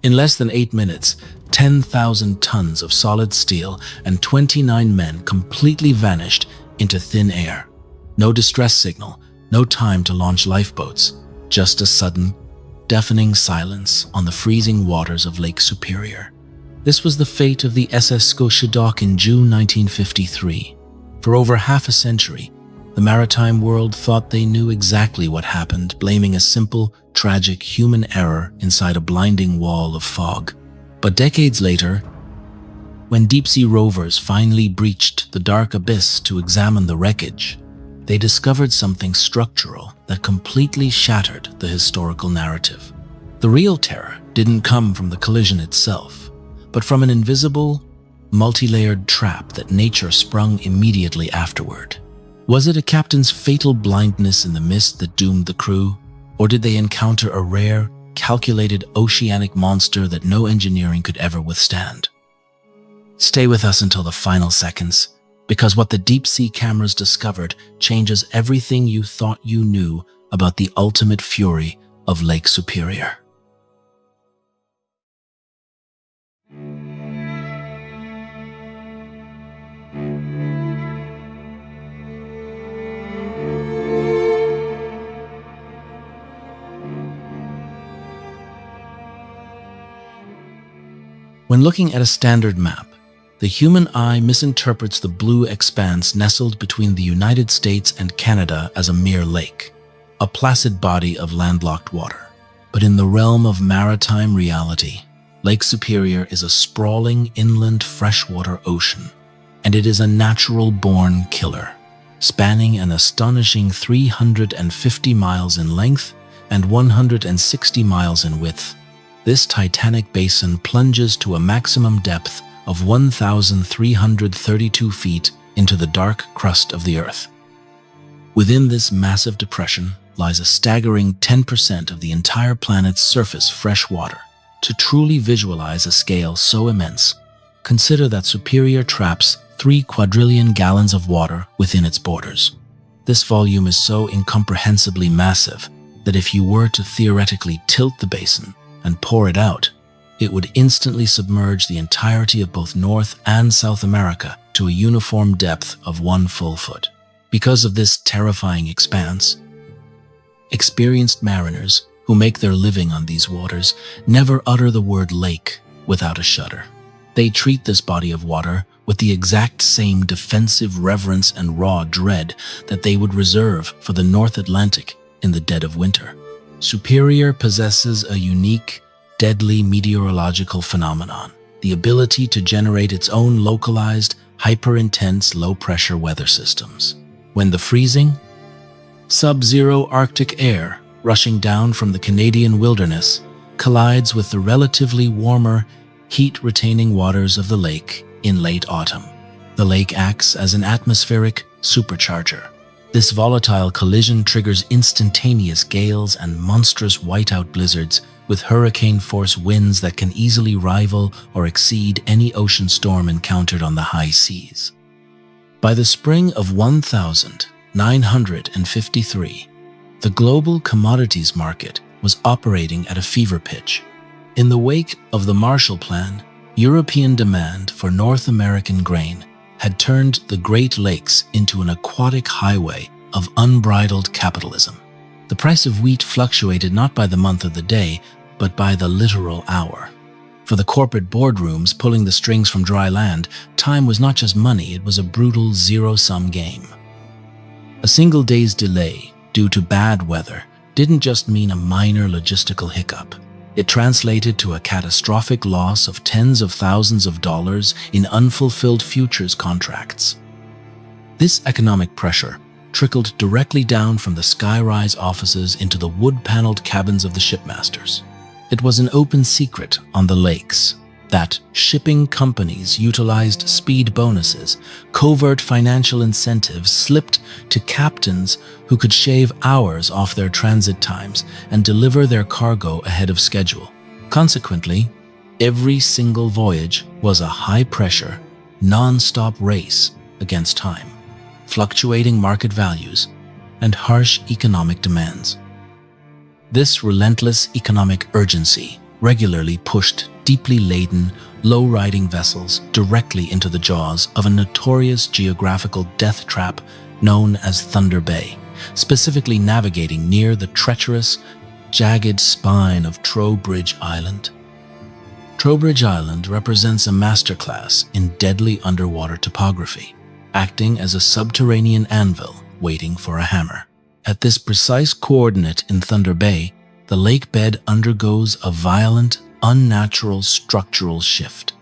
In less than 8 minutes, 10,000 tons of solid steel and 29 men completely vanished into thin air. No distress signal, no time to launch lifeboats, just a sudden, deafening silence on the freezing waters of Lake Superior. This was the fate of the SS Scotiadoc in June 1953. For over half a century, the maritime world thought they knew exactly what happened, blaming a simple, tragic human error inside a blinding wall of fog. But decades later, when deep-sea rovers finally breached the dark abyss to examine the wreckage, they discovered something structural that completely shattered the historical narrative. The real terror didn't come from the collision itself, but from an invisible, multi-layered trap that nature sprung immediately afterward. Was it a captain's fatal blindness in the mist that doomed the crew, or did they encounter a rare, calculated oceanic monster that no engineering could ever withstand? Stay with us until the final seconds, because what the deep-sea cameras discovered changes everything you thought you knew about the ultimate fury of Lake Superior. When looking at a standard map, the human eye misinterprets the blue expanse nestled between the United States and Canada as a mere lake, a placid body of landlocked water. But in the realm of maritime reality, Lake Superior is a sprawling inland freshwater ocean, and it is a natural-born killer, spanning an astonishing 350 miles in length and 160 miles in width. This titanic basin plunges to a maximum depth of 1,332 feet into the dark crust of the Earth. Within this massive depression lies a staggering 10% of the entire planet's surface fresh water. To truly visualize a scale so immense, consider that Superior traps 3 quadrillion gallons of water within its borders. This volume is so incomprehensibly massive that if you were to theoretically tilt the basin and pour it out, it would instantly submerge the entirety of both North and South America to a uniform depth of 1 full foot. Because of this terrifying expanse, experienced mariners who make their living on these waters never utter the word lake without a shudder. They treat this body of water with the exact same defensive reverence and raw dread that they would reserve for the North Atlantic in the dead of winter. Superior possesses a unique, deadly meteorological phenomenon, the ability to generate its own localized, hyper-intense low-pressure weather systems. When the freezing, sub-zero Arctic air rushing down from the Canadian wilderness collides with the relatively warmer, heat-retaining waters of the lake in late autumn, the lake acts as an atmospheric supercharger. This volatile collision triggers instantaneous gales and monstrous whiteout blizzards with hurricane-force winds that can easily rival or exceed any ocean storm encountered on the high seas. By the spring of 1953, the global commodities market was operating at a fever pitch. In the wake of the Marshall Plan, European demand for North American grain had turned the Great Lakes into an aquatic highway of unbridled capitalism. The price of wheat fluctuated not by the month of the day, but by the literal hour. For the corporate boardrooms pulling the strings from dry land, time was not just money, it was a brutal zero-sum game. A single day's delay due to bad weather didn't just mean a minor logistical hiccup. It translated to a catastrophic loss of tens of thousands of dollars in unfulfilled futures contracts. This economic pressure trickled directly down from the skyrise offices into the wood-paneled cabins of the shipmasters. It was an open secret on the lakes that shipping companies utilized speed bonuses, covert financial incentives slipped to captains who could shave hours off their transit times and deliver their cargo ahead of schedule. Consequently, every single voyage was a high-pressure, non-stop race against time, fluctuating market values, and harsh economic demands. This relentless economic urgency regularly pushed deeply laden, low-riding vessels directly into the jaws of a notorious geographical death trap known as Thunder Bay, specifically navigating near the treacherous, jagged spine of Trowbridge Island. Trowbridge Island represents a masterclass in deadly underwater topography, acting as a subterranean anvil waiting for a hammer. At this precise coordinate in Thunder Bay, the lake bed undergoes a violent, unnatural structural shift.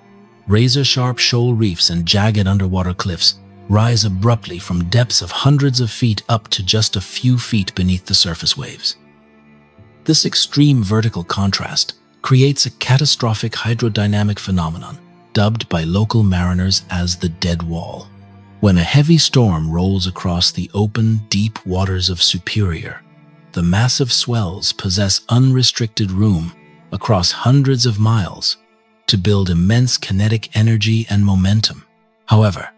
Razor-sharp shoal reefs and jagged underwater cliffs rise abruptly from depths of hundreds of feet up to just a few feet beneath the surface waves. This extreme vertical contrast creates a catastrophic hydrodynamic phenomenon dubbed by local mariners as the dead wall. When a heavy storm rolls across the open, deep waters of Superior, the massive swells possess unrestricted room across hundreds of miles to build immense kinetic energy and momentum. However,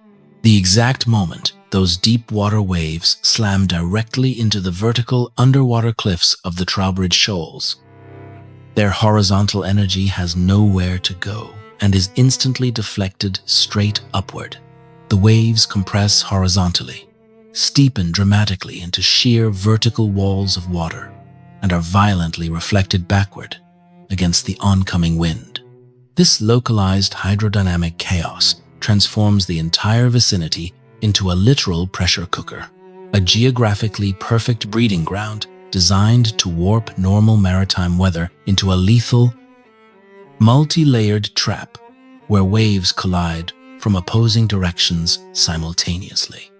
the exact moment those deep water waves slam directly into the vertical underwater cliffs of the Trowbridge Shoals, their horizontal energy has nowhere to go and is instantly deflected straight upward. The waves compress horizontally, steepen dramatically into sheer vertical walls of water, and are violently reflected backward against the oncoming wind. This localized hydrodynamic chaos transforms the entire vicinity into a literal pressure cooker, a geographically perfect breeding ground designed to warp normal maritime weather into a lethal, multi-layered trap where waves collide from opposing directions simultaneously.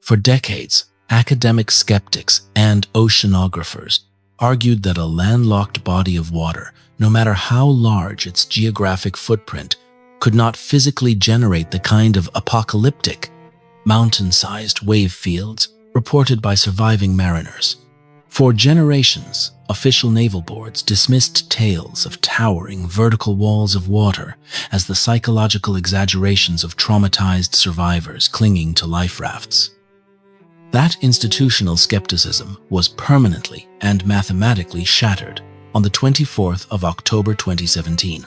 For decades, academic skeptics and oceanographers argued that a landlocked body of water, no matter how large its geographic footprint, could not physically generate the kind of apocalyptic, mountain-sized wave fields reported by surviving mariners. For generations, official naval boards dismissed tales of towering vertical walls of water as the psychological exaggerations of traumatized survivors clinging to life rafts. That institutional skepticism was permanently and mathematically shattered on the 24th of October 2017.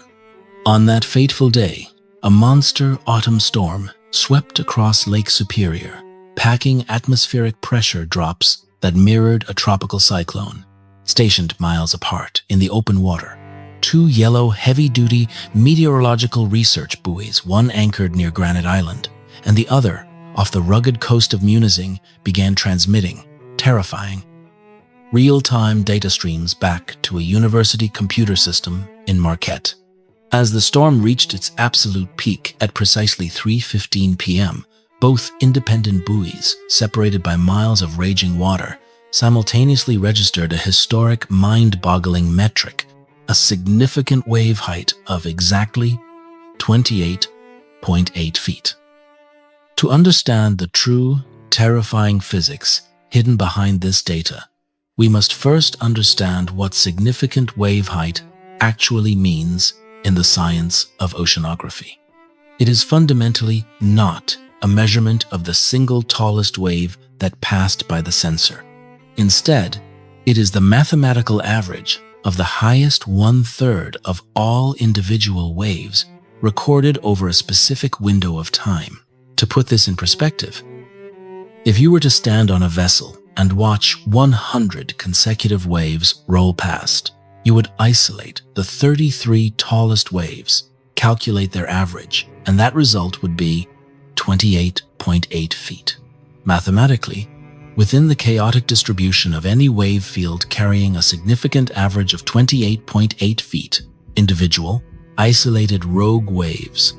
On that fateful day, a monster autumn storm swept across Lake Superior, packing atmospheric pressure drops that mirrored a tropical cyclone. Stationed miles apart in the open water, two yellow, heavy-duty meteorological research buoys, one anchored near Granite Island and the other off the rugged coast of Munising, began transmitting terrifying, real-time data streams back to a university computer system in Marquette. As the storm reached its absolute peak at precisely 3:15 p.m., both independent buoys, separated by miles of raging water, simultaneously registered a historic, mind-boggling metric, a significant wave height of exactly 28.8 feet. To understand the true, terrifying physics hidden behind this data, we must first understand what significant wave height actually means in the science of oceanography. It is fundamentally not a measurement of the single tallest wave that passed by the sensor. Instead, it is the mathematical average of the highest 1/3 of all individual waves recorded over a specific window of time. To put this in perspective, if you were to stand on a vessel and watch 100 consecutive waves roll past, you would isolate the 33 tallest waves, calculate their average, and that result would be 28.8 feet. Mathematically, within the chaotic distribution of any wave field carrying a significant average of 28.8 feet, individual, isolated rogue waves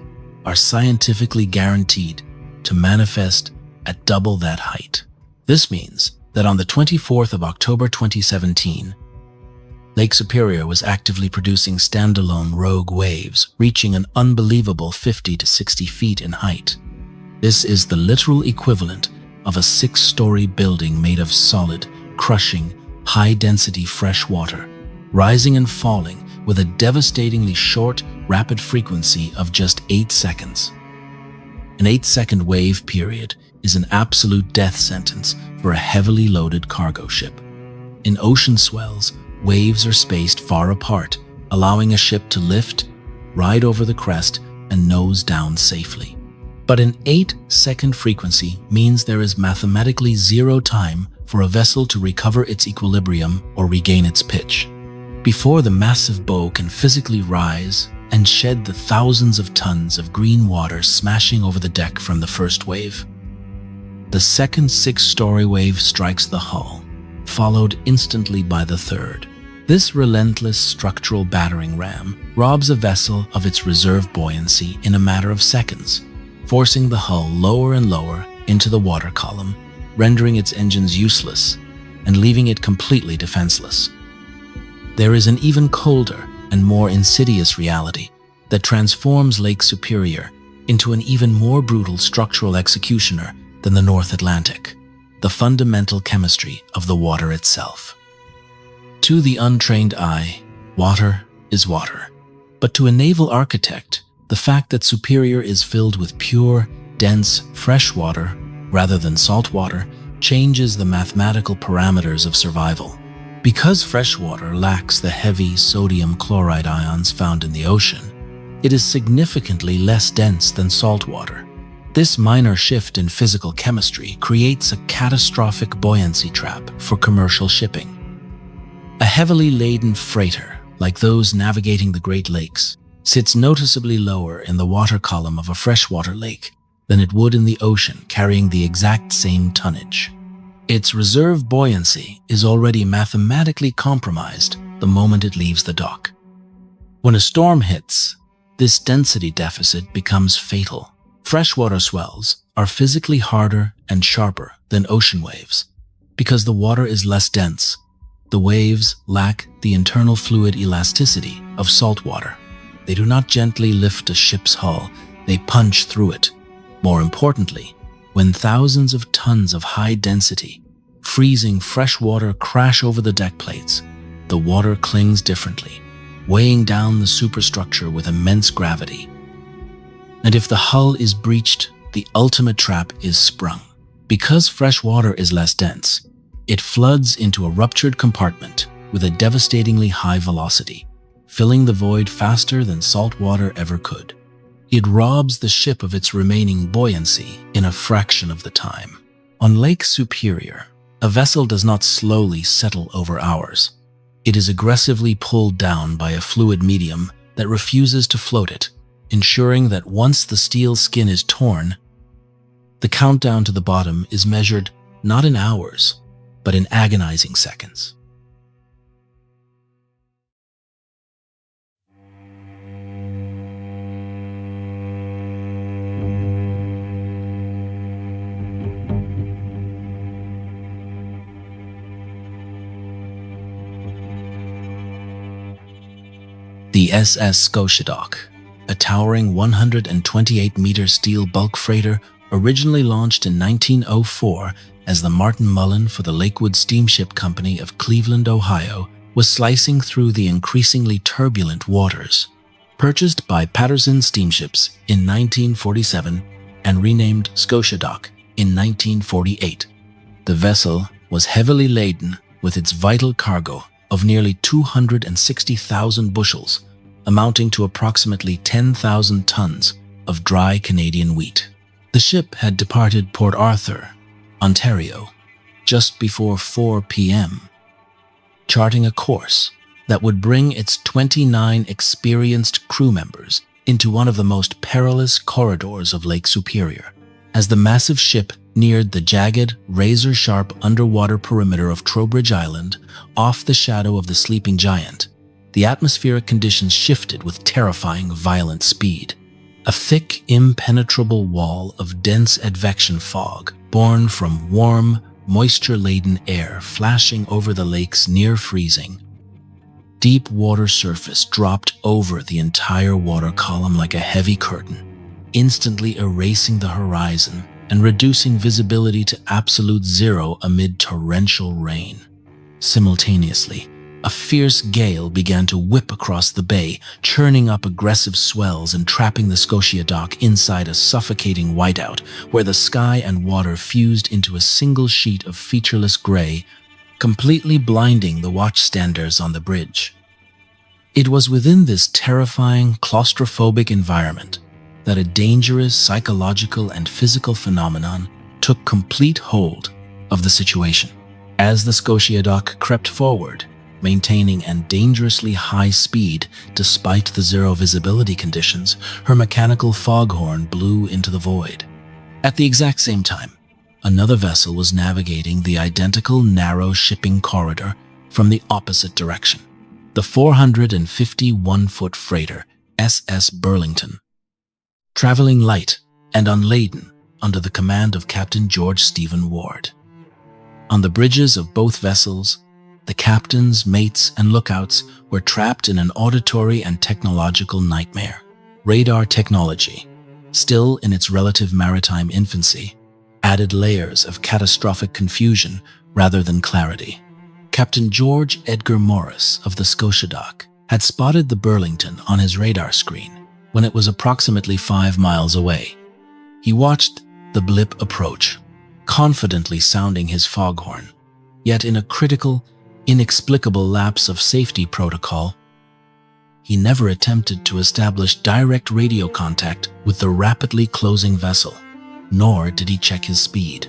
are scientifically guaranteed to manifest at double that height. This means that on the 24th of October 2017, Lake Superior was actively producing standalone rogue waves reaching an unbelievable 50 to 60 feet in height. This is the literal equivalent of a 6-story building made of solid, crushing, high-density fresh water, rising and falling with a devastatingly short, rapid frequency of just 8 seconds. An 8-second wave period is an absolute death sentence for a heavily loaded cargo ship. In ocean swells, waves are spaced far apart, allowing a ship to lift, ride over the crest, and nose down safely. But an 8-second frequency means there is mathematically zero time for a vessel to recover its equilibrium or regain its pitch, before the massive bow can physically rise and shed the thousands of tons of green water smashing over the deck from the first wave. The second 6-story wave strikes the hull, followed instantly by the third. This relentless structural battering ram robs a vessel of its reserve buoyancy in a matter of seconds, forcing the hull lower and lower into the water column, rendering its engines useless and leaving it completely defenseless. There is an even colder and more insidious reality that transforms Lake Superior into an even more brutal structural executioner than the North Atlantic: the fundamental chemistry of the water itself. To the untrained eye, water is water. But to a naval architect, the fact that Superior is filled with pure, dense, fresh water rather than salt water changes the mathematical parameters of survival. Because fresh water lacks the heavy sodium chloride ions found in the ocean, it is significantly less dense than salt water. This minor shift in physical chemistry creates a catastrophic buoyancy trap for commercial shipping. A heavily laden freighter, like those navigating the Great Lakes, sits noticeably lower in the water column of a freshwater lake than it would in the ocean carrying the exact same tonnage. Its reserve buoyancy is already mathematically compromised the moment it leaves the dock. When a storm hits, this density deficit becomes fatal. Freshwater swells are physically harder and sharper than ocean waves because the water is less dense. The waves lack the internal fluid elasticity of salt water. They do not gently lift a ship's hull, they punch through it. More importantly, when thousands of tons of high-density, freezing fresh water crash over the deck plates, the water clings differently, weighing down the superstructure with immense gravity. And if the hull is breached, the ultimate trap is sprung. Because fresh water is less dense, it floods into a ruptured compartment with a devastatingly high velocity, filling the void faster than salt water ever could. It robs the ship of its remaining buoyancy in a fraction of the time. On Lake Superior, a vessel does not slowly settle over hours. It is aggressively pulled down by a fluid medium that refuses to float it, ensuring that once the steel skin is torn, the countdown to the bottom is measured not in hours, but in agonizing seconds. The SS Scotiadoc, a towering 128-meter steel bulk freighter originally launched in 1904 as the Martin Mullen for the Lakewood Steamship Company of Cleveland, Ohio, was slicing through the increasingly turbulent waters. Purchased by Patterson Steamships in 1947 and renamed Scotiadoc in 1948, the vessel was heavily laden with its vital cargo of nearly 260,000 bushels, amounting to approximately 10,000 tons of dry Canadian wheat. The ship had departed Port Arthur, Ontario, just before 4 p.m., charting a course that would bring its 29 experienced crew members into one of the most perilous corridors of Lake Superior. As the massive ship neared the jagged, razor-sharp underwater perimeter of Trowbridge Island, off the shadow of the sleeping giant, the atmospheric conditions shifted with terrifying, violent speed. A thick, impenetrable wall of dense advection fog, born from warm, moisture-laden air flashing over the lake's near freezing, deep water surface dropped over the entire water column like a heavy curtain, instantly erasing the horizon and reducing visibility to absolute zero amid torrential rain. Simultaneously, a fierce gale began to whip across the bay, churning up aggressive swells and trapping the Scotiadoc inside a suffocating whiteout where the sky and water fused into a single sheet of featureless gray, completely blinding the watchstanders on the bridge. It was within this terrifying, claustrophobic environment that a dangerous psychological and physical phenomenon took complete hold of the situation. As the Scotiadoc crept forward, maintaining a dangerously high speed despite the zero visibility conditions, her mechanical foghorn blew into the void. At the exact same time, another vessel was navigating the identical narrow shipping corridor from the opposite direction. The 451-foot freighter SS Burlington, traveling light and unladen under the command of Captain George Stephen Ward. On the bridges of both vessels, the captains, mates, and lookouts were trapped in an auditory and technological nightmare. Radar technology, still in its relative maritime infancy, added layers of catastrophic confusion rather than clarity. Captain George Edgar Morris of the Scotiadoc had spotted the Burlington on his radar screen when it was approximately 5 miles away. He watched the blip approach, confidently sounding his foghorn, yet in a critical, inexplicable lapse of safety protocol, he never attempted to establish direct radio contact with the rapidly closing vessel, nor did he check his speed.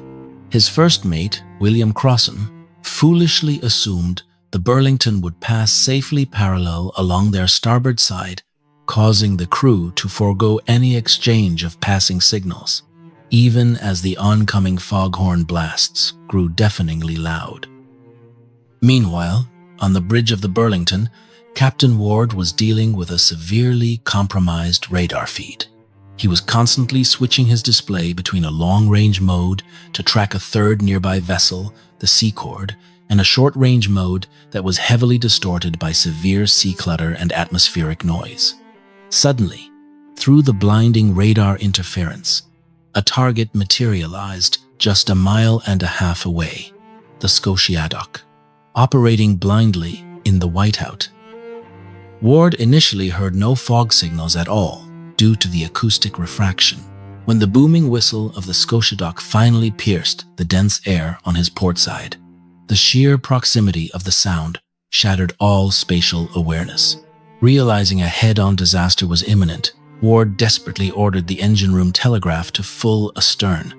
His first mate, William Crossan, foolishly assumed the Burlington would pass safely parallel along their starboard side, causing the crew to forego any exchange of passing signals, even as the oncoming foghorn blasts grew deafeningly loud. Meanwhile, on the bridge of the Burlington, Captain Ward was dealing with a severely compromised radar feed. He was constantly switching his display between a long-range mode to track a third nearby vessel, the Seacord, and a short-range mode that was heavily distorted by severe sea clutter and atmospheric noise. Suddenly, through the blinding radar interference, a target materialized just 1.5 miles away, the Scotiadoc, operating blindly in the whiteout. Ward initially heard no fog signals at all due to the acoustic refraction. When the booming whistle of the Scotiadoc finally pierced the dense air on his port side, the sheer proximity of the sound shattered all spatial awareness. Realizing a head-on disaster was imminent, Ward desperately ordered the engine room telegraph to full astern.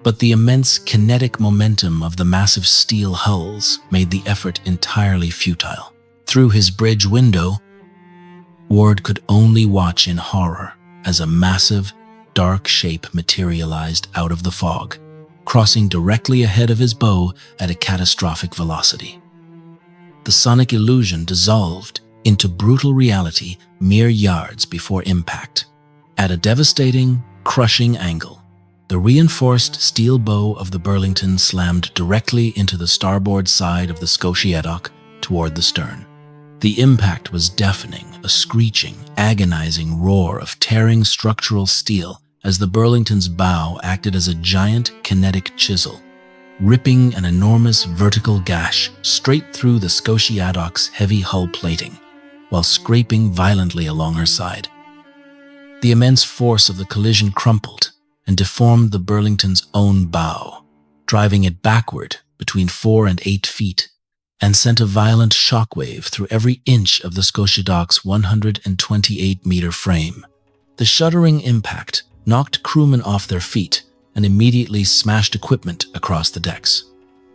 But the immense kinetic momentum of the massive steel hulls made the effort entirely futile. Through his bridge window, Ward could only watch in horror as a massive, dark shape materialized out of the fog, crossing directly ahead of his bow at a catastrophic velocity. The sonic illusion dissolved into brutal reality mere yards before impact. At a devastating, crushing angle, the reinforced steel bow of the Burlington slammed directly into the starboard side of the Scotiadoc toward the stern. The impact was deafening, a screeching, agonizing roar of tearing structural steel as the Burlington's bow acted as a giant kinetic chisel, ripping an enormous vertical gash straight through the Scotiadoc's heavy hull plating, while scraping violently along her side. The immense force of the collision crumpled and deformed the Burlington's own bow, driving it backward between 4 and 8 feet, and sent a violent shockwave through every inch of the Scotiadoc's 128-meter frame. The shuddering impact knocked crewmen off their feet and immediately smashed equipment across the decks.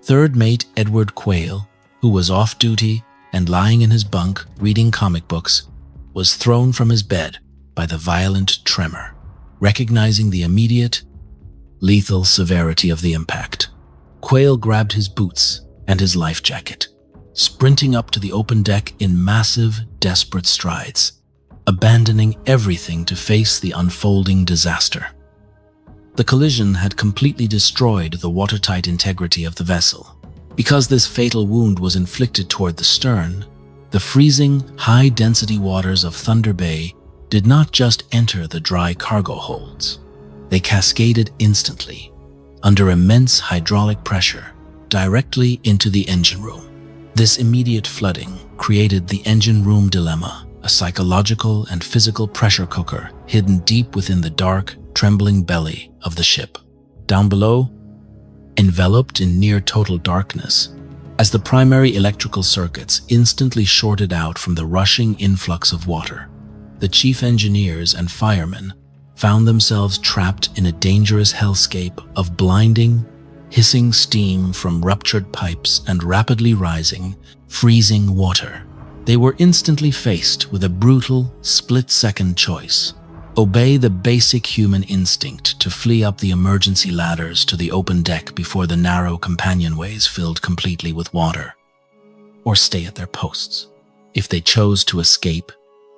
Third mate Edward Quayle, who was off duty and lying in his bunk reading comic books, was thrown from his bed by the violent tremor. Recognizing the immediate, lethal severity of the impact, Quayle grabbed his boots and his life jacket, sprinting up to the open deck in massive, desperate strides, abandoning everything to face the unfolding disaster. The collision had completely destroyed the watertight integrity of the vessel. Because this fatal wound was inflicted toward the stern, the freezing, high-density waters of Thunder Bay did not just enter the dry cargo holds. They cascaded instantly, under immense hydraulic pressure, directly into the engine room. This immediate flooding created the engine room dilemma, a psychological and physical pressure cooker hidden deep within the dark, trembling belly of the ship. Down below, enveloped in near total darkness, as the primary electrical circuits instantly shorted out from the rushing influx of water. The chief engineers and firemen found themselves trapped in a dangerous hellscape of blinding, hissing steam from ruptured pipes and rapidly rising, freezing water. They were instantly faced with a brutal, split-second choice: obey the basic human instinct to flee up the emergency ladders to the open deck before the narrow companionways filled completely with water, or stay at their posts. If they chose to escape,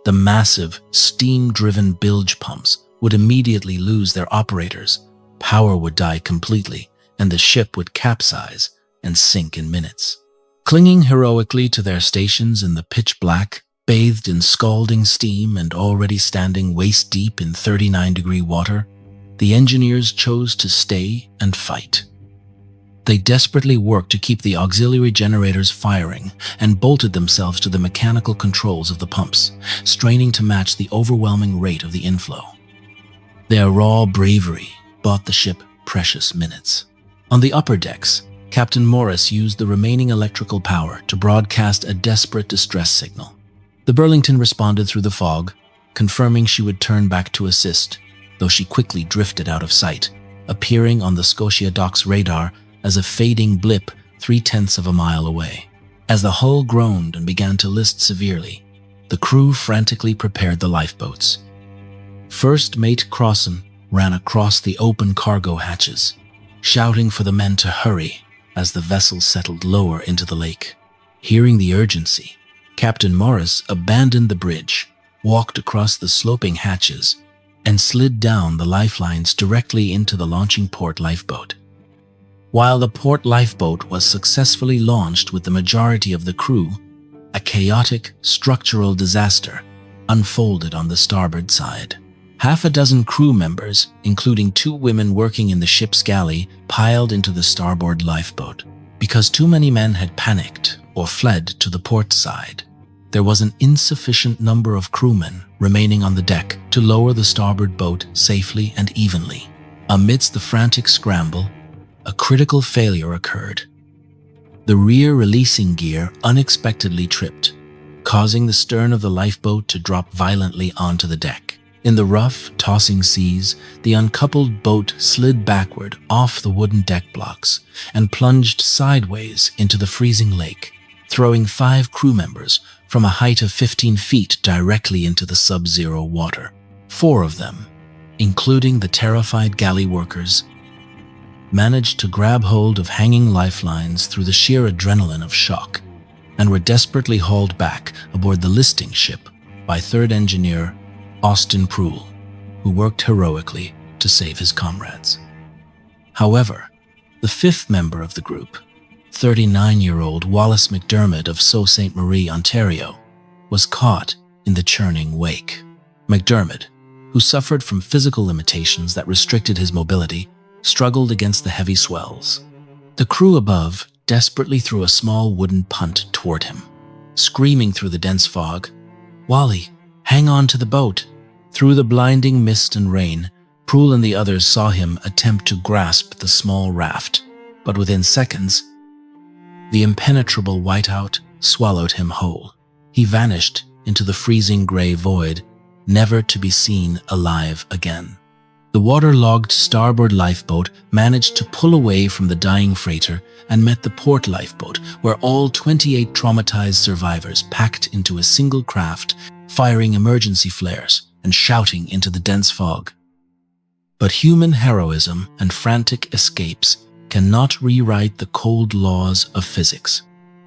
the massive, steam-driven bilge pumps would immediately lose their operators, power would die completely, and the ship would capsize and sink in minutes. Clinging heroically to their stations in the pitch black, bathed in scalding steam and already standing waist-deep in 39-degree water, the engineers chose to stay and fight. They desperately worked to keep the auxiliary generators firing and bolted themselves to the mechanical controls of the pumps, straining to match the overwhelming rate of the inflow. Their raw bravery bought the ship precious minutes. On the upper decks, Captain Morris used the remaining electrical power to broadcast a desperate distress signal. The Burlington responded through the fog, confirming she would turn back to assist, though she quickly drifted out of sight, appearing on the Scotiadoc's radar as a fading blip 3/10 of a mile away. As the hull groaned and began to list severely, the crew frantically prepared the lifeboats. First Mate Crossan ran across the open cargo hatches, shouting for the men to hurry as the vessel settled lower into the lake. Hearing the urgency, Captain Morris abandoned the bridge, walked across the sloping hatches, and slid down the lifelines directly into the launching port lifeboat. While the port lifeboat was successfully launched with the majority of the crew, a chaotic structural disaster unfolded on the starboard side. Half a dozen crew members, including 2 women working in the ship's galley, piled into the starboard lifeboat. Because too many men had panicked or fled to the port side, there was an insufficient number of crewmen remaining on the deck to lower the starboard boat safely and evenly. Amidst the frantic scramble, a critical failure occurred. The rear releasing gear unexpectedly tripped, causing the stern of the lifeboat to drop violently onto the deck. In the rough, tossing seas, the uncoupled boat slid backward off the wooden deck blocks and plunged sideways into the freezing lake, throwing 5 crew members from a height of 15 feet directly into the sub-zero water. 4 of them, including the terrified galley workers, managed to grab hold of hanging lifelines through the sheer adrenaline of shock and were desperately hauled back aboard the listing ship by 3rd Engineer Austin Proul, who worked heroically to save his comrades. However, the 5th member of the group, 39-year-old Wallace McDermott of Sault Ste. Marie, Ontario, was caught in the churning wake. McDermott, who suffered from physical limitations that restricted his mobility, struggled against the heavy swells. The crew above desperately threw a small wooden punt toward him, screaming through the dense fog, "Wally, hang on to the boat!" Through the blinding mist and rain, Proul and the others saw him attempt to grasp the small raft, but within seconds, the impenetrable whiteout swallowed him whole. He vanished into the freezing gray void, never to be seen alive again. The waterlogged starboard lifeboat managed to pull away from the dying freighter and met the port lifeboat, where all 28 traumatized survivors packed into a single craft, firing emergency flares and shouting into the dense fog. But human heroism and frantic escapes cannot rewrite the cold laws of physics.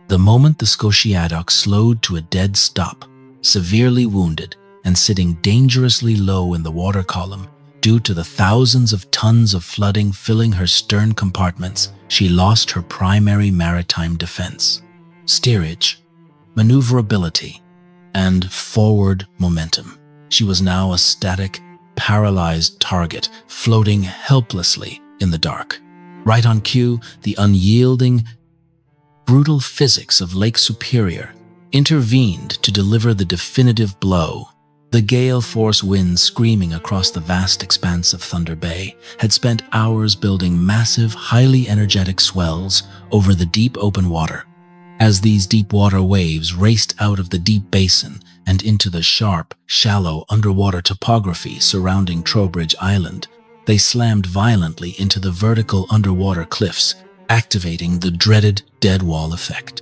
The moment the Scotiadoc slowed to a dead stop, severely wounded and sitting dangerously low in the water column due to the thousands of tons of flooding filling her stern compartments, she lost her primary maritime defense: steerage, maneuverability, and forward momentum. She was now a static, paralyzed target floating helplessly in the dark. Right on cue, the unyielding, brutal physics of Lake Superior intervened to deliver the definitive blow. The gale force winds screaming across the vast expanse of Thunder Bay had spent hours building massive, highly energetic swells over the deep open water, As these deep-water waves raced out of the deep basin and into the sharp, shallow underwater topography surrounding Trowbridge Island, they slammed violently into the vertical underwater cliffs, activating the dreaded dead wall effect.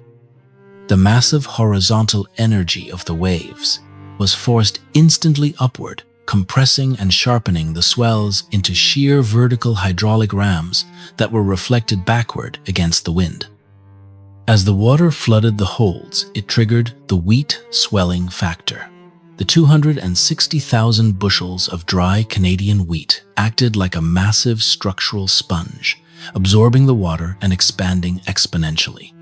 The massive horizontal energy of the waves was forced instantly upward, compressing and sharpening the swells into sheer vertical hydraulic rams that were reflected backward against the wind. As the water flooded the holds, it triggered the wheat swelling factor. The 260,000 bushels of dry Canadian wheat acted like a massive structural sponge, absorbing the water and expanding exponentially.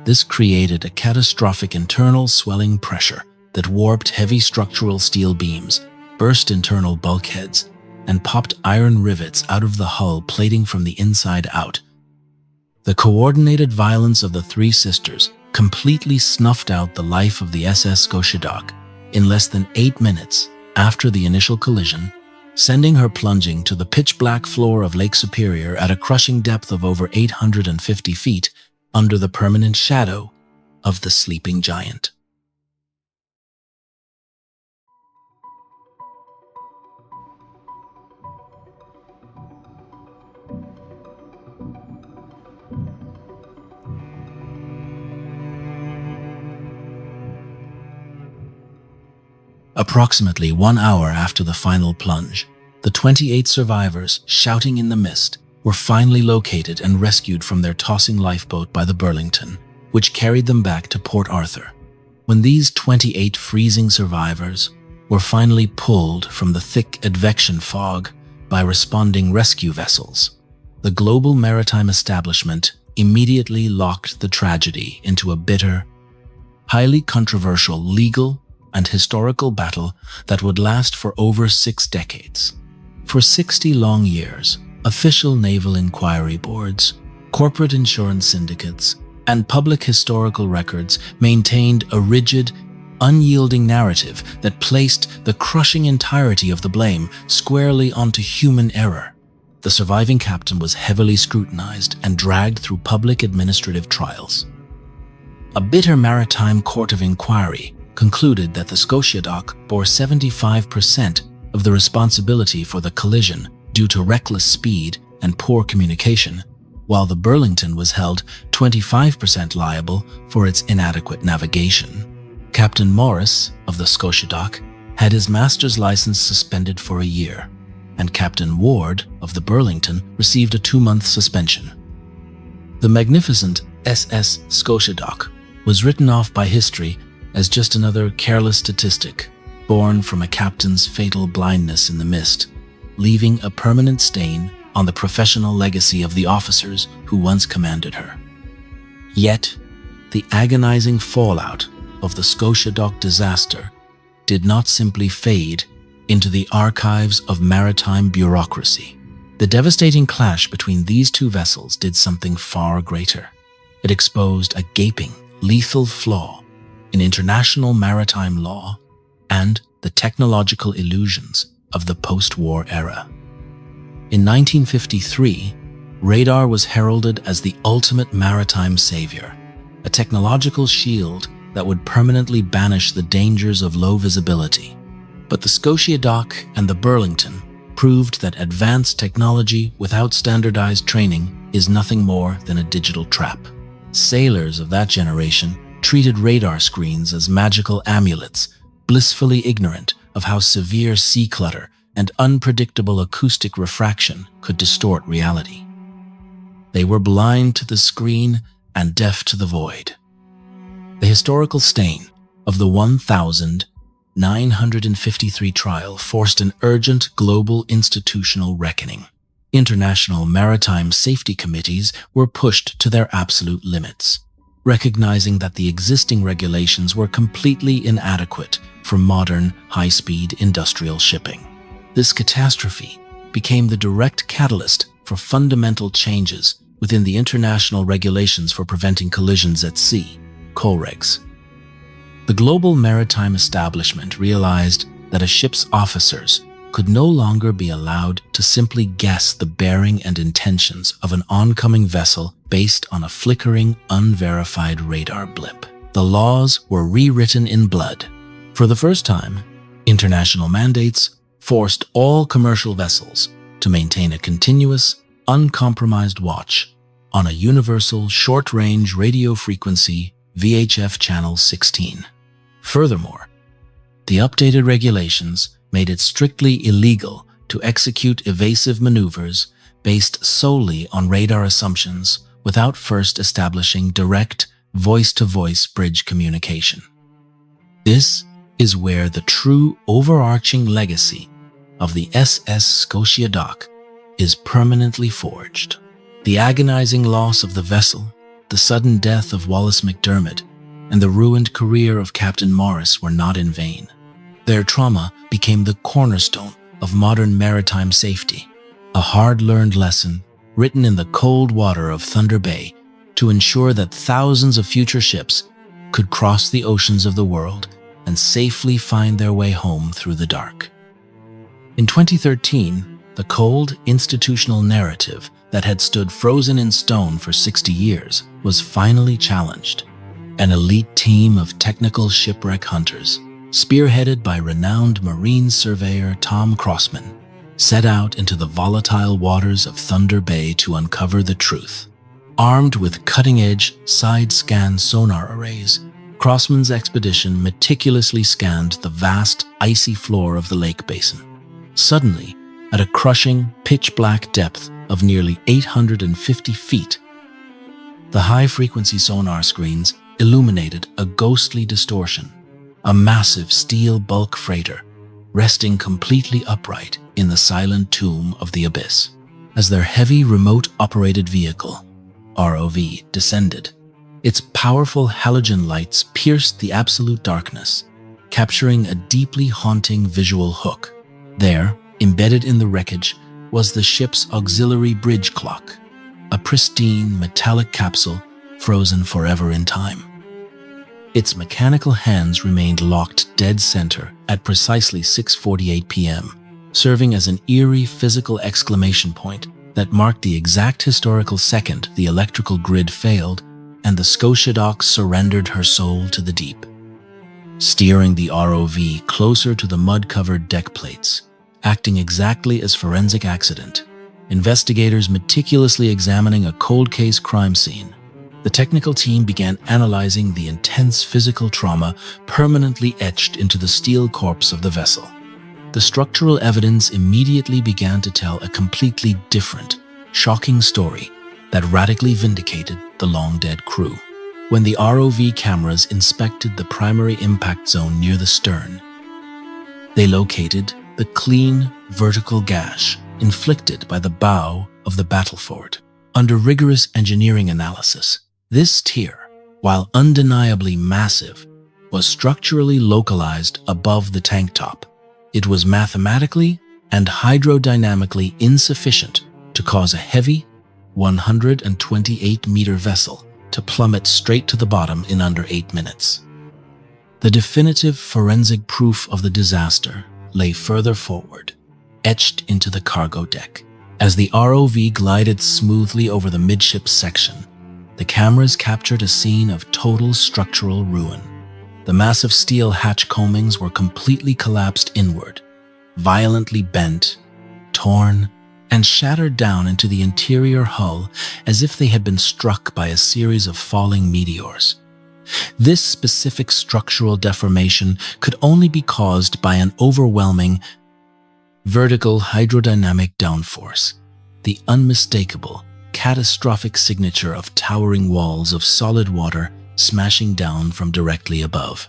This created a catastrophic internal swelling pressure that warped heavy structural steel beams, burst internal bulkheads, and popped iron rivets out of the hull plating from the inside out. The coordinated violence of the Three Sisters completely snuffed out the life of the SS Scotiadoc in less than 8 minutes after the initial collision, sending her plunging to the pitch-black floor of Lake Superior at a crushing depth of over 850 feet under the permanent shadow of the sleeping giant. Approximately 1 hour after the final plunge, the 28 survivors, shouting in the mist, were finally located and rescued from their tossing lifeboat by the Burlington, which carried them back to Port Arthur. When these 28 freezing survivors were finally pulled from the thick advection fog by responding rescue vessels, the global maritime establishment immediately locked the tragedy into a bitter, highly controversial legal and historical battle that would last for over 6 decades. For 60 long years, official naval inquiry boards, corporate insurance syndicates, and public historical records maintained a rigid, unyielding narrative that placed the crushing entirety of the blame squarely onto human error. The surviving captain was heavily scrutinized and dragged through public administrative trials. A bitter maritime court of inquiry concluded that the Scotiadoc bore 75% of the responsibility for the collision due to reckless speed and poor communication, while the Burlington was held 25% liable for its inadequate navigation. Captain Morris of the Scotiadoc had his master's license suspended for a year, and Captain Ward of the Burlington received a 2-month suspension. The magnificent SS Scotiadoc was written off by history as just another careless statistic born from a captain's fatal blindness in the mist, leaving a permanent stain on the professional legacy of the officers who once commanded her. Yet, the agonizing fallout of the Scotiadoc disaster did not simply fade into the archives of maritime bureaucracy. The devastating clash between these two vessels did something far greater. It exposed a gaping, lethal flaw in international maritime law and the technological illusions of the post-war era. In 1953, radar was heralded as the ultimate maritime savior, a technological shield that would permanently banish the dangers of low visibility. But the Scotiadoc and the Burlington proved that advanced technology without standardized training is nothing more than a digital trap. Sailors of that generation treated radar screens as magical amulets, blissfully ignorant of how severe sea clutter and unpredictable acoustic refraction could distort reality. They were blind to the screen and deaf to the void. The historical stain of the 1953 trial forced an urgent global institutional reckoning. International maritime safety committees were pushed to their absolute limits, recognizing that the existing regulations were completely inadequate for modern, high-speed industrial shipping. This catastrophe became the direct catalyst for fundamental changes within the international regulations for preventing collisions at sea, COLREGs. The global maritime establishment realized that a ship's officers could no longer be allowed to simply guess the bearing and intentions of an oncoming vessel based on a flickering, unverified radar blip. The laws were rewritten in blood. For the first time, international mandates forced all commercial vessels to maintain a continuous, uncompromised watch on a universal short-range radio frequency VHF channel 16. Furthermore, the updated regulations made it strictly illegal to execute evasive maneuvers based solely on radar assumptions without first establishing direct voice-to-voice bridge communication. This is where the true overarching legacy of the SS Scotiadoc is permanently forged. The agonizing loss of the vessel, the sudden death of Wallace McDermott, and the ruined career of Captain Morris were not in vain. Their trauma became the cornerstone of modern maritime safety, a hard-learned lesson written in the cold water of Thunder Bay to ensure that thousands of future ships could cross the oceans of the world and safely find their way home through the dark. In 2013, the cold, institutional narrative that had stood frozen in stone for 60 years was finally challenged. An elite team of technical shipwreck hunters, spearheaded by renowned marine surveyor Tom Crossman, set out into the volatile waters of Thunder Bay to uncover the truth. Armed with cutting-edge side-scan sonar arrays, Crossman's expedition meticulously scanned the vast, icy floor of the lake basin. Suddenly, at a crushing, pitch-black depth of nearly 850 feet, the high-frequency sonar screens illuminated a ghostly distortion, a massive steel bulk freighter resting completely upright in the silent tomb of the abyss. As their heavy remote-operated vehicle, ROV, descended, its powerful halogen lights pierced the absolute darkness, capturing a deeply haunting visual hook. There, embedded in the wreckage, was the ship's auxiliary bridge clock, a pristine metallic capsule frozen forever in time. Its mechanical hands remained locked dead center at precisely 6:48 p.m., serving as an eerie physical exclamation point that marked the exact historical second the electrical grid failed and the Scotiadoc surrendered her soul to the deep. Steering the ROV closer to the mud-covered deck plates, acting exactly as forensic accident, investigators meticulously examining a cold case crime scene, the technical team began analyzing the intense physical trauma permanently etched into the steel corpse of the vessel. The structural evidence immediately began to tell a completely different, shocking story that radically vindicated the long-dead crew. When the ROV cameras inspected the primary impact zone near the stern, they located the clean, vertical gash inflicted by the bow of the battleford. Under rigorous engineering analysis, this tier, while undeniably massive, was structurally localized above the tank top. It was mathematically and hydrodynamically insufficient to cause a heavy, 128-meter vessel to plummet straight to the bottom in under 8 minutes. The definitive forensic proof of the disaster lay further forward, etched into the cargo deck. As the ROV glided smoothly over the midship section, the cameras captured a scene of total structural ruin. The massive steel hatch coamings were completely collapsed inward, violently bent, torn, and shattered down into the interior hull as if they had been struck by a series of falling meteors. This specific structural deformation could only be caused by an overwhelming vertical hydrodynamic downforce, the unmistakable, catastrophic signature of towering walls of solid water smashing down from directly above.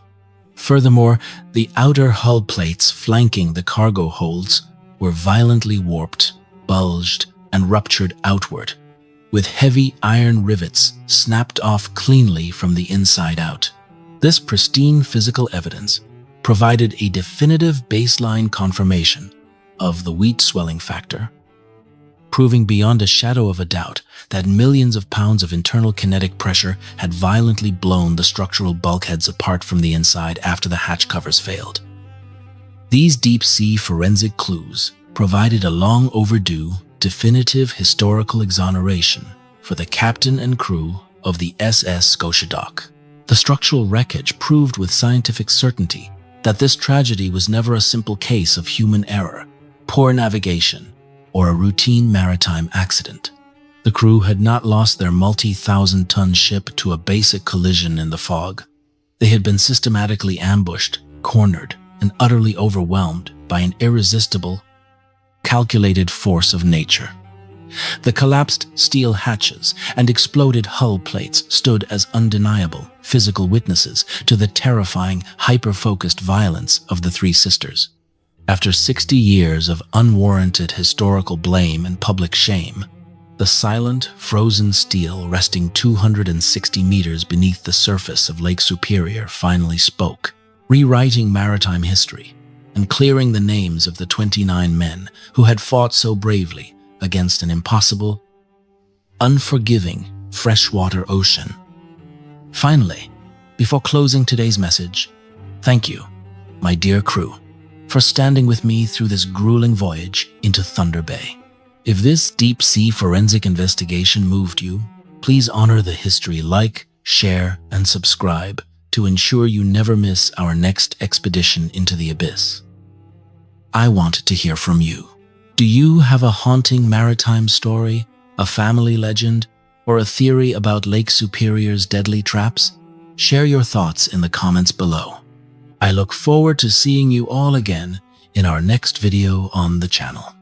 Furthermore, the outer hull plates flanking the cargo holds were violently warped, bulged, and ruptured outward, with heavy iron rivets snapped off cleanly from the inside out. This pristine physical evidence provided a definitive baseline confirmation of the wheat swelling factor, proving beyond a shadow of a doubt that millions of pounds of internal kinetic pressure had violently blown the structural bulkheads apart from the inside after the hatch covers failed. These deep-sea forensic clues provided a long overdue, definitive historical exoneration for the captain and crew of the SS Scotiadoc. The structural wreckage proved with scientific certainty that this tragedy was never a simple case of human error, poor navigation, or a routine maritime accident. The crew had not lost their multi-thousand-ton ship to a basic collision in the fog. They had been systematically ambushed, cornered, and utterly overwhelmed by an irresistible, calculated force of nature. The collapsed steel hatches and exploded hull plates stood as undeniable physical witnesses to the terrifying, hyper-focused violence of the Three Sisters. After 60 years of unwarranted historical blame and public shame, the silent, frozen steel resting 260 meters beneath the surface of Lake Superior finally spoke, rewriting maritime history and clearing the names of the 29 men who had fought so bravely against an impossible, unforgiving freshwater ocean. Finally, before closing today's message, thank you, my dear crew, for standing with me through this grueling voyage into Thunder Bay. If this deep-sea forensic investigation moved you, please honor the history, like, share, and subscribe to ensure you never miss our next expedition into the abyss. I want to hear from you. Do you have a haunting maritime story, a family legend, or a theory about Lake Superior's deadly traps? Share your thoughts in the comments below. I look forward to seeing you all again in our next video on the channel.